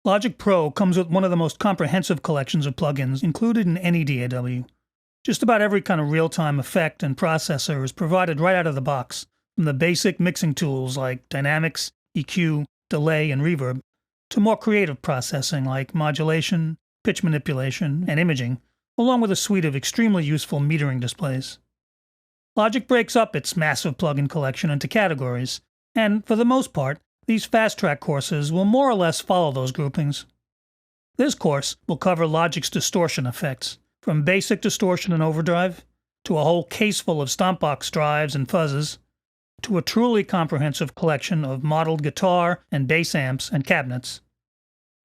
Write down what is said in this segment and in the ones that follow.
Logic Pro comes with one of the most comprehensive collections of plugins included in any DAW. Just about every kind of real-time effect and processor is provided right out of the box, from the basic mixing tools like dynamics, EQ, delay, and reverb, to more creative processing like modulation, pitch manipulation, and imaging, along with a suite of extremely useful metering displays. Logic breaks up its massive plugin collection into categories, and for the most part, these FastTrack courses will more or less follow those groupings. This course will cover Logic's distortion effects, from basic distortion and overdrive, to a whole case full of stompbox drives and fuzzes, to a truly comprehensive collection of modeled guitar and bass amps and cabinets.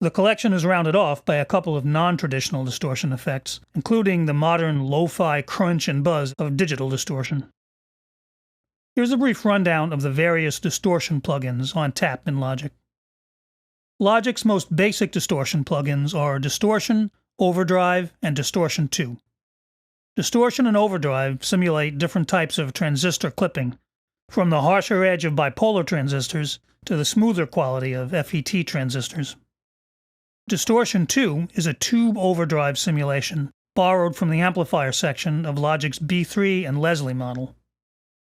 The collection is rounded off by a couple of non-traditional distortion effects, including the modern lo-fi crunch and buzz of digital distortion. Here's a brief rundown of the various distortion plugins on tap in Logic. Logic's most basic distortion plugins are Distortion, Overdrive, and Distortion 2. Distortion and Overdrive simulate different types of transistor clipping, from the harsher edge of bipolar transistors to the smoother quality of FET transistors. Distortion 2 is a tube overdrive simulation, borrowed from the amplifier section of Logic's B3 and Leslie model.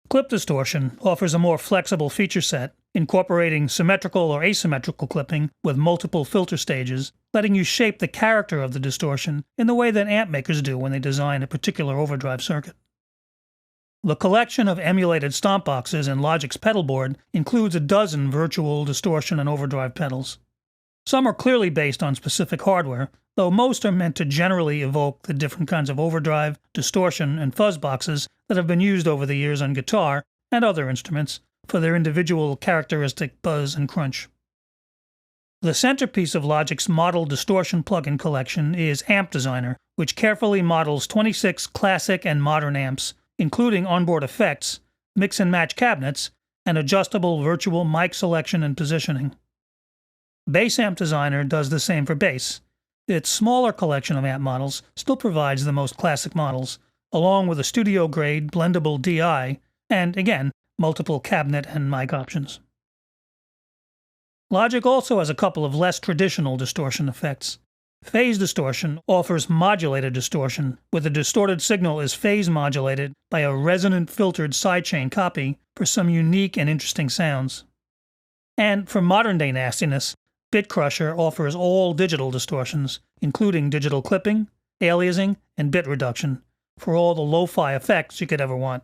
Clip distortion offers a more flexible feature set, incorporating symmetrical or asymmetrical clipping with multiple filter stages, letting you shape the character of the distortion in the way that amp makers do when they design a particular overdrive circuit. The collection of emulated stomp boxes in Logic's pedal board includes a dozen virtual distortion and overdrive pedals. Some are clearly based on specific hardware, though most are meant to generally evoke the different kinds of overdrive, distortion, and fuzz boxes that have been used over the years on guitar and other instruments for their individual characteristic buzz and crunch. The centerpiece of Logic's model distortion plugin collection is Amp Designer, which carefully models 26 classic and modern amps, including onboard effects, mix and match cabinets, and adjustable virtual mic selection and positioning. Bass Amp Designer does the same for bass. Its smaller collection of amp models still provides the most classic models, along with a studio-grade blendable DI, and again, multiple cabinet and mic options. Logic also has a couple of less traditional distortion effects. Phase distortion offers modulated distortion, where the distorted signal is phase modulated by a resonant filtered sidechain copy for some unique and interesting sounds. And for modern-day nastiness, Bit Crusher offers all digital distortions, including digital clipping, aliasing, and bit reduction, for all the lo-fi effects you could ever want.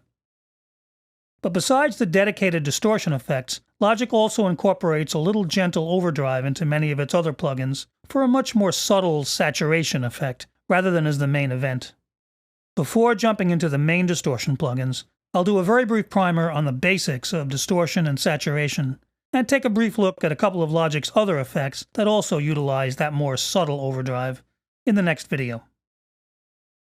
But besides the dedicated distortion effects, Logic also incorporates a little gentle overdrive into many of its other plugins for a much more subtle saturation effect, rather than as the main event. Before jumping into the main distortion plugins, I'll do a very brief primer on the basics of distortion and saturation, and take a brief look at a couple of Logic's other effects that also utilize that more subtle overdrive in the next video.